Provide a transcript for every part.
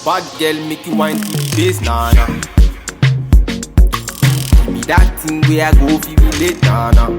Bad girl make you wine to the bass, nah nah. Give me that thing where I go feel relate, nah nah.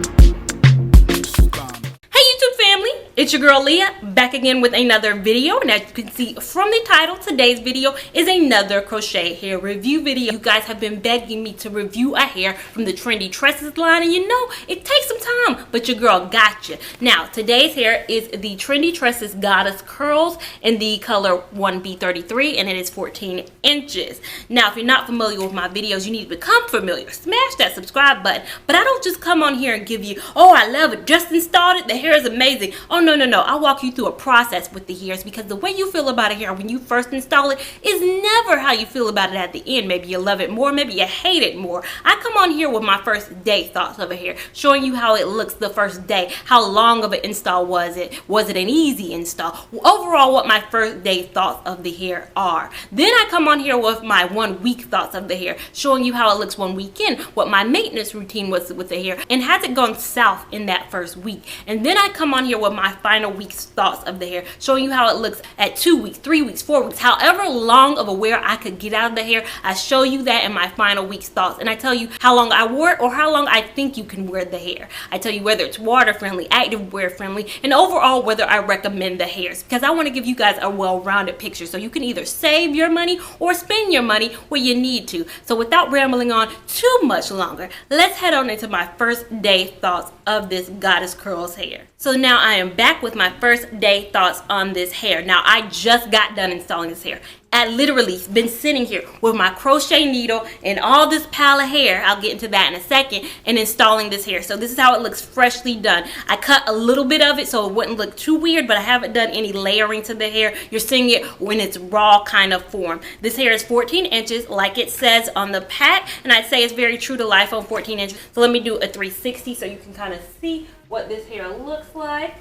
Hey YouTube family, it's your girl Leah back again with another video, and as you can see from the title, today's video is another crochet hair review video. You guys have been begging me to review a hair from the Trendy Tresses line, and you know it takes some time, but your girl got you. Now today's hair is the Trendy Tresses Goddess Curls in the color 1B33, and it is 14 inches. Now if you're not familiar with my videos, you need to become familiar. Smash that subscribe button. But I don't just come on here and give you, oh I love it, just installed it, the hair is amazing. Oh no, I'll walk you through a process with the hairs, because the way you feel about a hair when you first install it is never how you feel about it at the end. Maybe you love it more, maybe you hate it more. I come on here with my first day thoughts of a hair, showing you how it looks the first day, how long of an install was it an easy install, overall what my first day thoughts of the hair are. Then I come on here with my 1 week thoughts of the hair, showing you how it looks 1 week in, what my maintenance routine was with the hair, and has it gone south in that first week. And then I come on here with my final week's thoughts of the hair, showing you how it looks at 2 weeks, 3 weeks, 4 weeks, however long of a wear I could get out of the hair. I show you that in my final week's thoughts, and I tell you how long I wore it or how long I think you can wear the hair. I tell you whether it's water friendly, active wear friendly, and overall whether I recommend the hairs, because I want to give you guys a well-rounded picture so you can either save your money or spend your money where you need to. So without rambling on too much longer, let's head on into my first day thoughts of this Goddess Curls hair. So now I am back with my first day thoughts on this hair. Now I just got done installing this hair. I literally been sitting here with my crochet needle and all this pile of hair, I'll get into that in a second, and installing this hair. So this is how it looks freshly done. I cut a little bit of it so it wouldn't look too weird, but I haven't done any layering to the hair. You're seeing it when it's raw kind of form. This hair is 14 inches like it says on the pack, and I'd say it's very true to life on 14 inches. So let me do a 360 so you can kind of see what this hair looks like.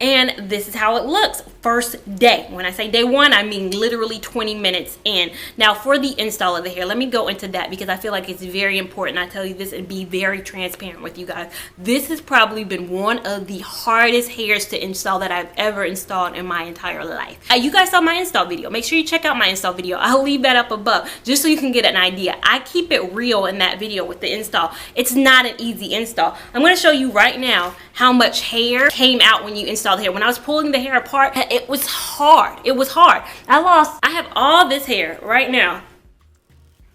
And this is how it looks first day. When I say day one, I mean literally 20 minutes in. Now for the install of the hair, let me go into that because I feel like it's very important. I tell you this and be very transparent with you guys. This has probably been one of the hardest hairs to install that I've ever installed in my entire life. You guys saw my install video. Make sure you check out my install video. I'll leave that up above just so you can get an idea. I keep it real in that video with the install. It's not an easy install. I'm going to show you right now how much hair came out when you install the hair. When I was pulling the hair apart, it was hard. It was hard. I have all this hair right now.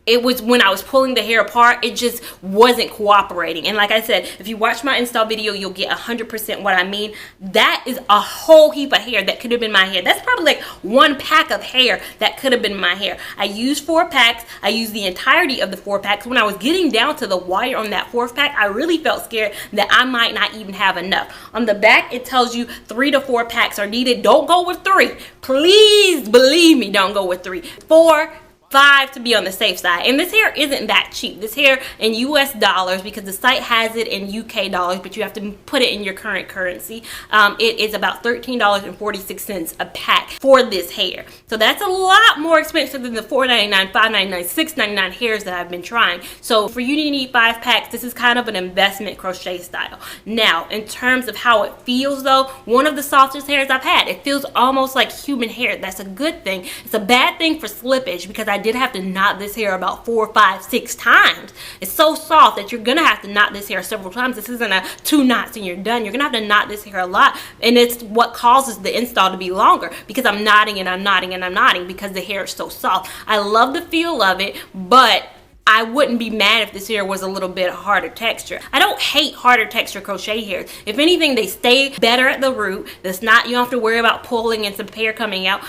It was when I was pulling the hair apart, it just wasn't cooperating. And like I said, if you watch my install video, you'll get 100% what I mean. That is a whole heap of hair that could have been my hair. That's probably like 1 pack of hair that could have been my hair. I used 4 packs. I used the entirety of the 4 packs. When I was getting down to the wire on that 4th pack, I really felt scared that I might not even have enough. On the back, it tells you 3 to 4 packs are needed. Don't go with 3. Please believe me, don't go with 3. 4, 5 to be on the safe side. And this hair isn't that cheap. This hair in US dollars, because the site has it in UK dollars, but you have to put it in your current currency. It is about $13.46 a pack for this hair. So that's a lot more expensive than the $4.99, $5.99, $6.99 hairs that I've been trying. So for you to need 5 packs, this is kind of an investment crochet style. Now, in terms of how it feels though, one of the softest hairs I've had. It feels almost like human hair. That's a good thing. It's a bad thing for slippage, because I did have to knot this hair about 4, 5, 6 times. It's so soft that you're gonna have to knot this hair several times. This isn't a 2 knots and you're done. You're gonna have to knot this hair a lot, and it's what causes the install to be longer, because I'm knotting and I'm knotting and I'm knotting because the hair is so soft. I love the feel of it, but I wouldn't be mad if this hair was a little bit harder texture. I don't hate harder texture crochet hairs. If anything, they stay better at the root. That's not, you don't have to worry about pulling and some hair coming out.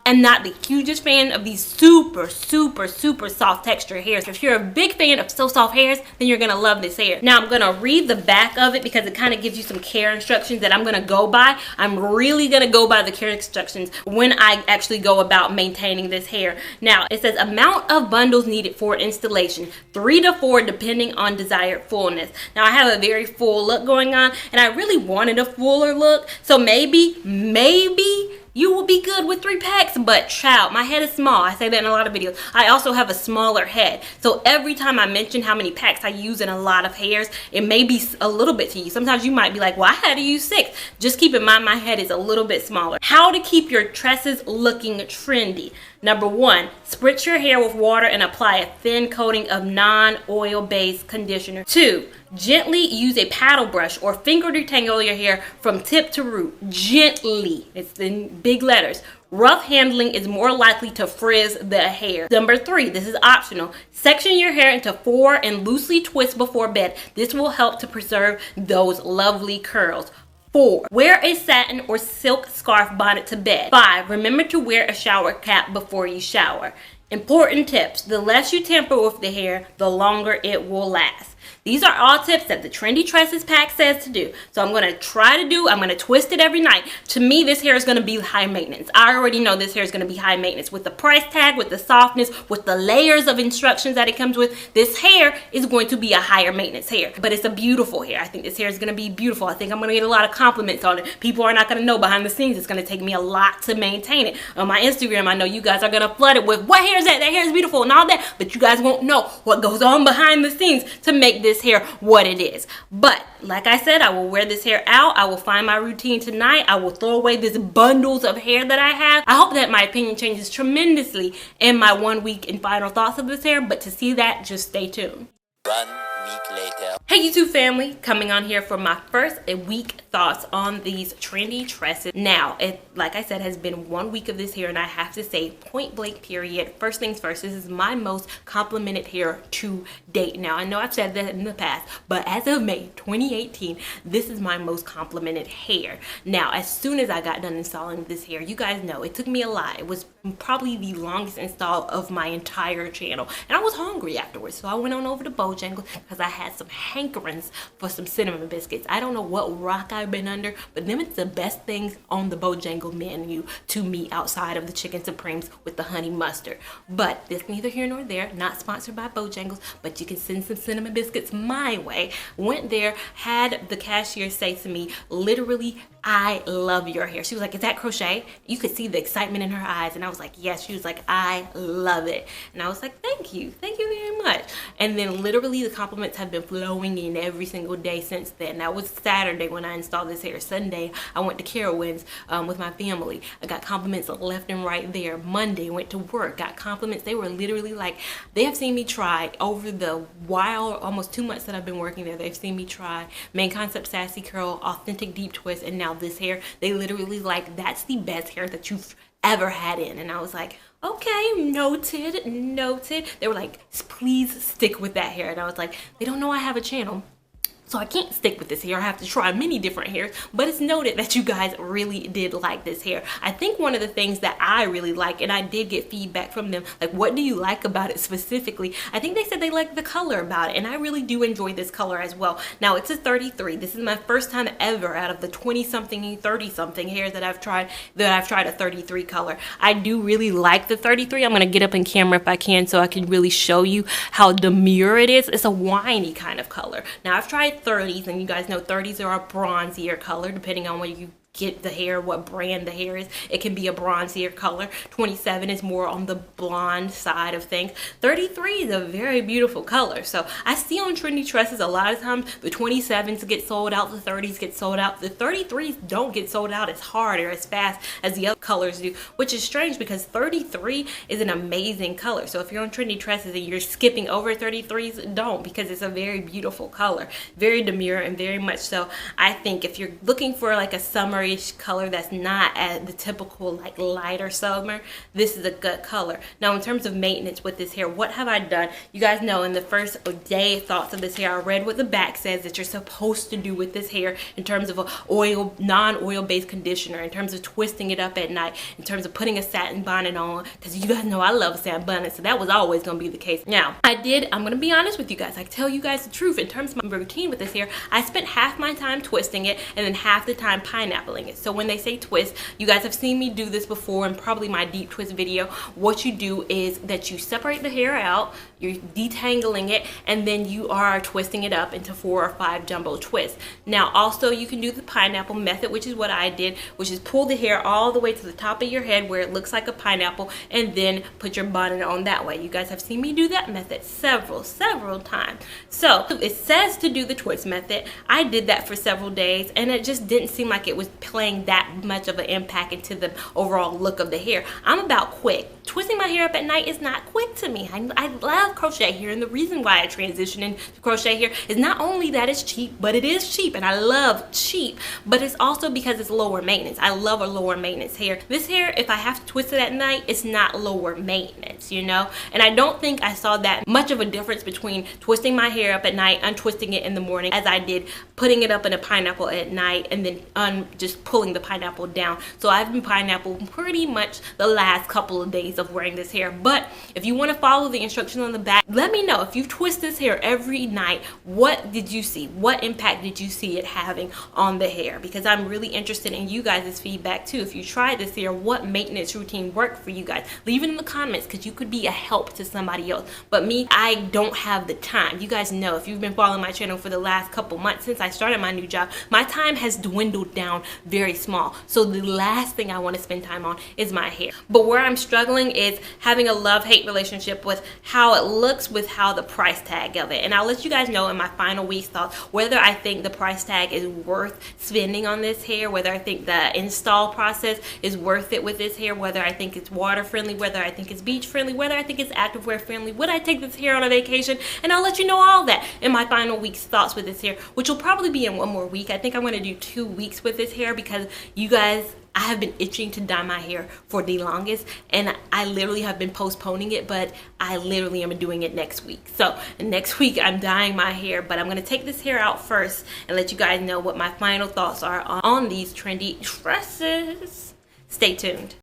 I'm not the hugest fan of these super soft texture hairs. If you're a big fan of so soft hairs, then you're gonna love this hair. Now I'm gonna read the back of it because it kind of gives you some care instructions that I'm gonna go by. I'm really gonna go by the care instructions when I actually go about maintaining this hair. Now it says amount of bundles needed for installation, 3 to 4 depending on desired fullness. Now I have a very full look going on, and I really wanted a fuller look, so maybe you will be good with 3 packs. But child, my head is small. I say that in a lot of videos. I also have a smaller head. So every time I mention how many packs I use in a lot of hairs, it may be a little bit to you. Sometimes you might be like, well, I had to use 6. Just keep in mind my head is a little bit smaller. How to keep your tresses looking trendy. Number 1, spritz your hair with water and apply a thin coating of non-oil based conditioner. 2, gently use a paddle brush or finger to detangle your hair from tip to root. Gently. It's in big letters. Rough handling is more likely to frizz the hair. Number 3, this is optional. Section your hair into 4 and loosely twist before bed. This will help to preserve those lovely curls. 4, wear a satin or silk scarf bonnet to bed. 5, remember to wear a shower cap before you shower. Important tips. The less you tamper with the hair, the longer it will last. These are all tips that the Trendy Tresses pack says to do. So I'm going to twist it every night. To me, this hair is going to be high maintenance. I already know this hair is going to be high maintenance. With the price tag, with the softness, with the layers of instructions that it comes with, this hair is going to be a higher maintenance hair. But it's a beautiful hair. I think this hair is going to be beautiful. I think I'm going to get a lot of compliments on it. People are not going to know behind the scenes. It's going to take me a lot to maintain it. On my Instagram, I know you guys are going to flood it with, what hair is that? That hair is beautiful and all that. But you guys won't know what goes on behind the scenes to make this hair what it is. But like I said, I will wear this hair out. I will find my routine tonight. I will throw away these bundles of hair that I have. I hope that my opinion changes tremendously in my 1 week and final thoughts of this hair. But to see that, just stay tuned. 1 week later. Hey YouTube family, coming on here for my first week thoughts on these Trendy Tresses. Now, it, like I said, has been 1 week of this hair, and I have to say, point blank period, first things first, this is my most complimented hair to date. Now, I know I've said that in the past, but as of May 2018, this is my most complimented hair. Now, as soon as I got done installing this hair, you guys know it took me a lot. It was probably the longest install of my entire channel, and I was hungry afterwards, so I went on over to Bojangles because I had some hankerings for some cinnamon biscuits. I don't know what rock I've been under, but them it's the best things on the Bojangle menu to me outside of the chicken supremes with the honey mustard. But this neither here nor there, not sponsored by Bojangles, but you can send some cinnamon biscuits my way. Went there, had the cashier say to me, literally, I love your hair. She was like, is that crochet? You could see the excitement in her eyes, and I was like, yes. She was like, I love it. And I was like, thank you very much. And then literally the compliments have been flowing in every single day since then. That was Saturday when I installed this hair. Sunday I went to Carowinds with my family. I got compliments left and right there. Monday went to work, got compliments. They were literally like, they have seen me try over the while, almost 2 months that I've been working there. They've seen me try Main Concept Sassy Curl, Authentic Deep Twist, and now this hair. They literally like, that's the best hair that you've ever had in. And I was like, okay, noted. They were like, please stick with that hair. And I was like, they don't know I have a channel, so I can't stick with this hair. I have to try many different hairs, but it's noted that you guys really did like this hair. I think one of the things that I really like, and I did get feedback from them, like, what do you like about it specifically? I think they said they like the color about it, and I really do enjoy this color as well. Now, it's a 33. This is my first time ever out of the 20-something and 30-something hairs that I've tried a 33 color. I do really like the 33. I'm gonna get up in camera if I can so I can really show you how demure it is. It's a winey kind of color. Now, I've tried 30s, and you guys know 30s are a bronzier color depending on where you get the hair, what brand the hair is. It can be a bronzier color. 27 is more on the blonde side of things. 33 is a very beautiful color. So I see on Trendy Tresses a lot of times the 27s get sold out, the 30s get sold out. The 33s don't get sold out as hard or as fast as the other colors do, which is strange because 33 is an amazing color. So if you're on Trendy Tresses and you're skipping over 33s, don't, because it's a very beautiful color. Very demure and very much so. I think if you're looking for like a summer color that's not at the typical like lighter summer, this is a good color. Now, in terms of maintenance with this hair, what have I done? You guys know in the first day thoughts of this hair, I read what the back says that you're supposed to do with this hair in terms of a non-oil based conditioner, in terms of twisting it up at night, in terms of putting a satin bonnet on, because you guys know I love a satin bonnet, so that was always going to be the case. Now, I'm going to be honest with you guys. I tell you guys the truth. In terms of my routine with this hair, I spent half my time twisting it and then half the time pineapple. detangling it. So when they say twist, you guys have seen me do this before in probably my deep twist video. What you do is that you separate the hair out, you're detangling it, and then you are twisting it up into 4 or 5 jumbo twists. Now also you can do the pineapple method, which is what I did, which is pull the hair all the way to the top of your head where it looks like a pineapple, and then put your bonnet on that way. You guys have seen me do that method several times. So it says to do the twist method. I did that for several days, and it just didn't seem like it was playing that much of an impact into the overall look of the hair. I'm about quick. Twisting my hair up at night is not quick to me. I love crochet hair, and the reason why I transitioned into crochet hair is not only that it's cheap, but it is cheap, and I love cheap, but it's also because it's lower maintenance. I love a lower maintenance hair. This hair, if I have to twist it at night, it's not lower maintenance, you know? And I don't think I saw that much of a difference between twisting my hair up at night, untwisting it in the morning, as I did putting it up in a pineapple at night, and then just pulling the pineapple down. So I've been pineapple pretty much the last couple of days of wearing this hair. But if you want to follow the instructions on the back, let me know if you twist this hair every night, what did you see? What impact did you see it having on the hair? Because I'm really interested in you guys' feedback too. If you tried this hair, what maintenance routine worked for you guys? Leave it in the comments, because you could be a help to somebody else. But me, I don't have the time. You guys know, if you've been following my channel for the last couple months since I started my new job, my time has dwindled down very small. So the last thing I want to spend time on is my hair. But where I'm struggling is having a love-hate relationship with how it looks with how the price tag of it. And I'll let you guys know in my final week's thoughts whether I think the price tag is worth spending on this hair, whether I think the install process is worth it with this hair, whether I think it's water friendly, whether I think it's beach friendly, whether I think it's activewear friendly, would I take this hair on a vacation? And I'll let you know all that in my final week's thoughts with this hair, which will probably be in one more week. I think I'm going to do 2 weeks with this hair, because you guys, I have been itching to dye my hair for the longest, and I literally have been postponing it, but I literally am doing it next week. So next week I'm dyeing my hair, but I'm going to take this hair out first and let you guys know what my final thoughts are on these trendy tresses. Stay tuned.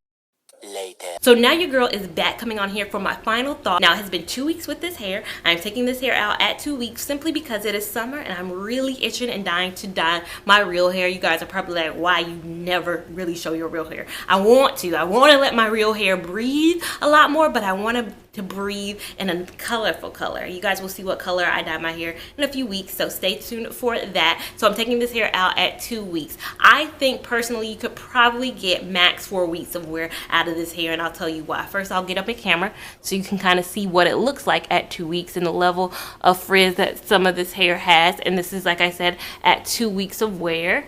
Later. So now your girl is back, coming on here for my final thought. Now it has been 2 weeks with this hair. I'm taking this hair out at 2 weeks simply because it is summer and I'm really itching and dying to dye my real hair. You guys are probably like, why you never really show your real hair? I want to let my real hair breathe a lot more, but I want to breathe in a colorful color. You guys will see what color I dye my hair in a few weeks, so stay tuned for that. So I'm taking this hair out at 2 weeks. I think personally you could probably get max 4 weeks of wear out of this hair, and I'll tell you why. First, I'll get up in camera so you can kind of see what it looks like at 2 weeks and the level of frizz that some of this hair has. And this is, like I said, at 2 weeks of wear.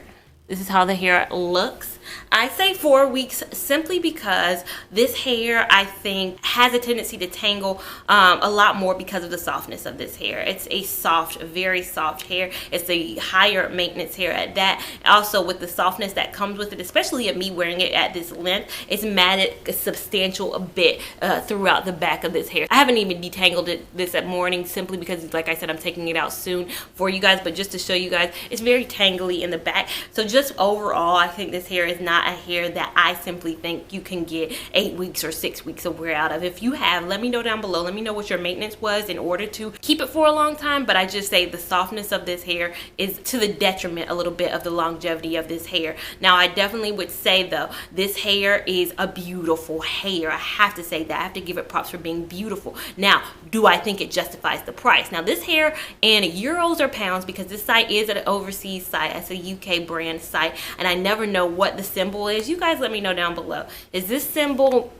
This is how the hair looks. I say 4 weeks simply because this hair, I think, has a tendency to tangle a lot more because of the softness of this hair. It's a soft, very soft hair. It's a higher maintenance hair at that. Also, with the softness that comes with it, especially at me wearing it at this length, it's matted a substantial bit throughout the back of this hair. I haven't even detangled this at morning simply because, like I said, I'm taking it out soon for you guys, but just to show you guys, it's very tangly in the back. So just overall, I think this hair is not a hair that I simply think you can get 8 weeks or 6 weeks of wear out of. If you have, let me know down below. Let me know what your maintenance was in order to keep it for a long time. But I just say the softness of this hair is to the detriment a little bit of the longevity of this hair. Now, I definitely would say though, this hair is a beautiful hair. I have to say that. I have to give it props for being beautiful. Now, do I think it justifies the price? Now, this hair in euros or pounds, because this site is an overseas site. It's a UK brand site, and I never know what the symbol is. You guys let me know down below. Is this symbol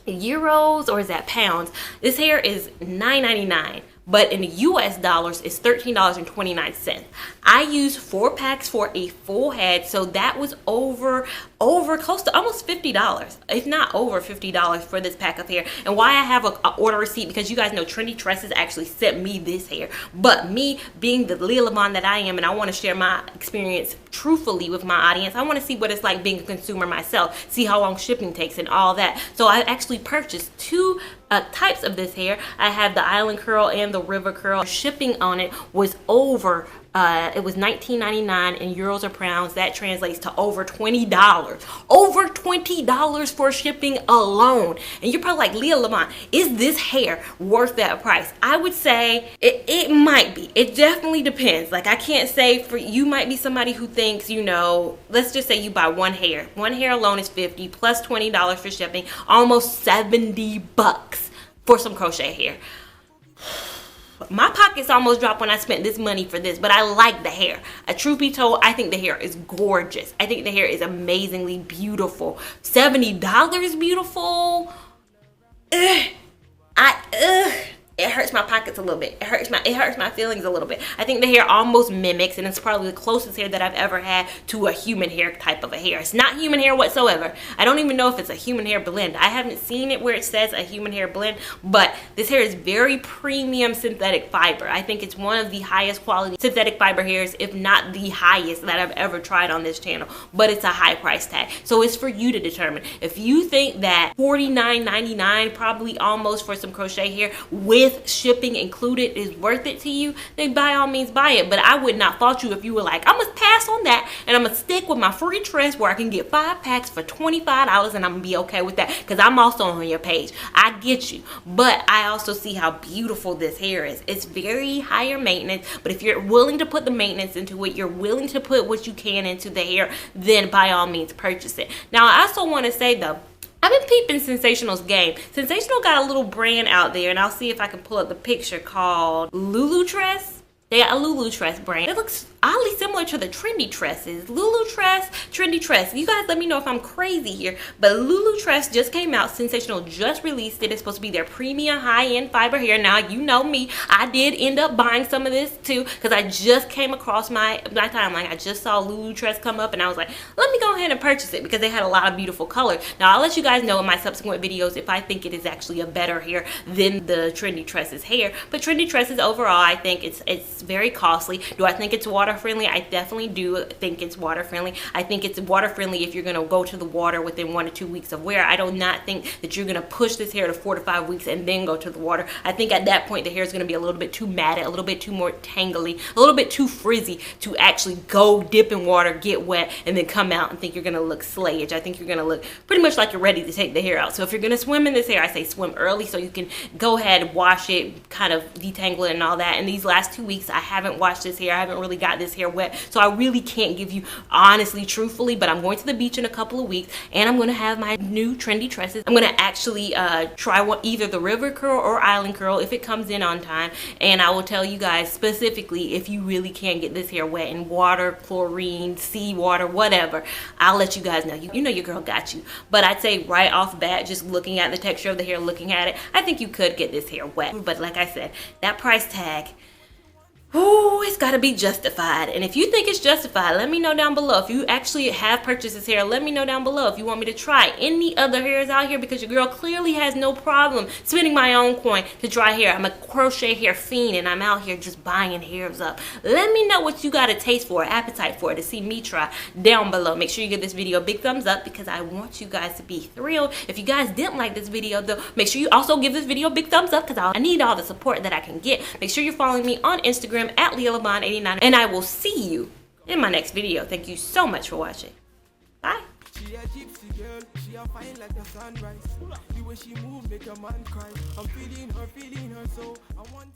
euros or is that pounds? This hair is $9.99, but in US dollars it's $13.29. I used 4 packs for a full head, so that was over close to almost $50, if not over $50 for this pack of hair. And why I have a order receipt, because you guys know Trendy Tresses actually sent me this hair, but me being the Leah Lavon that I am, and I want to share my experience truthfully with my audience. I want to see what it's like being a consumer myself, see how long shipping takes and all that. So I actually purchased 2 types of this hair. I have the Island Curl and the River Curl. Shipping on it was over It was $19.99 in euros or pounds. That translates to over $20. Over $20 for shipping alone. And you're probably like, Leah Lamont, is this hair worth that price? I would say it might be. It definitely depends. Like, I can't say for you, might be somebody who thinks, you know, let's just say you buy one hair. One hair alone is $50 plus $20 for shipping, almost $70 for some crochet hair. My pockets almost dropped when I spent this money for this, but I like the hair. Truth be told, I think the hair is gorgeous. I think the hair is amazingly beautiful. $70 beautiful. It hurts my pockets a little bit. It hurts my feelings a little bit. I think the hair almost mimics, and it's probably the closest hair that I've ever had to a human hair type of a hair. It's not human hair whatsoever. I don't even know if it's a human hair blend. I haven't seen it where it says a human hair blend, but this hair is very premium synthetic fiber. I think it's one of the highest quality synthetic fiber hairs, if not the highest that I've ever tried on this channel, but it's a high price tag. So it's for you to determine. If you think that $49.99 probably almost for some crochet hair with shipping included is worth it to you, then by all means buy it. But I would not fault you if you were like, I'm gonna pass on that and I'm gonna stick with my free tress where I can get 5 packs for $25 and I'm gonna be okay with that, because I'm also on your page. I get you, but I also see how beautiful this hair is. It's very higher maintenance, but if you're willing to put the maintenance into it, you're willing to put what you can into the hair, then by all means purchase it. Now I also want to say though, I've been peeping Sensational's game. Sensational got a little brand out there, and I'll see if I can pull up the picture, called Lulu Tress. They got a Lulu Tress brand. It looks oddly similar to the Trendy Tresses. Lulu Tress, Trendy Tress. You guys let me know if I'm crazy here, but Lulu Tress just came out. Sensational just released it. It's supposed to be their premium high-end fiber hair. Now, you know me. I did end up buying some of this too, because I just came across my timeline. I just saw Lulu Tress come up, and I was like, let me go ahead and purchase it, because they had a lot of beautiful colors. Now, I'll let you guys know in my subsequent videos if I think it is actually a better hair than the Trendy Tresses hair. But Trendy Tresses overall, I think it's very costly. Do I think it's water friendly? I definitely do think it's water friendly. I think it's water friendly if you're going to go to the water within 1 to 2 weeks of wear. I do not think that you're going to push this hair to 4 to 5 weeks and then go to the water. I think at that point the hair is going to be a little bit too matted, a little bit too more tangly, a little bit too frizzy to actually go dip in water, get wet, and then come out and think you're going to look slayage. I think you're going to look pretty much like you're ready to take the hair out. So if you're going to swim in this hair, I say swim early so you can go ahead, wash it, kind of detangle it and all that. And these last 2 weeks I haven't washed this hair. I haven't really got this hair wet, so I really can't give you honestly, truthfully, but I'm going to the beach in a couple of weeks and I'm going to have my new Trendy Tresses. I'm going to actually try either the river curl or island curl if it comes in on time, and I will tell you guys specifically if you really can't get this hair wet in water, chlorine, seawater, whatever. I'll let you guys know. You know your girl got you. But I'd say right off bat, just looking at the texture of the hair, looking at it, I think you could get this hair wet. But like I said, that price tag, ooh, it's got to be justified. And if you think it's justified, let me know down below. If you actually have purchased this hair, let me know down below if you want me to try any other hairs out here, because your girl clearly has no problem spending my own coin to try hair. I'm a crochet hair fiend and I'm out here just buying hairs up. Let me know what you got a taste for, appetite for, to see me try down below. Make sure you give this video a big thumbs up because I want you guys to be thrilled. If you guys didn't like this video though, make sure you also give this video a big thumbs up because I need all the support that I can get. Make sure you're following me on Instagram at LeahLaBon89, and I will see you in my next video. Thank you so much for watching. Bye. She a gypsy girl, she a fine like the sunrise. The way she move make a man cry. I'm feeling her so I want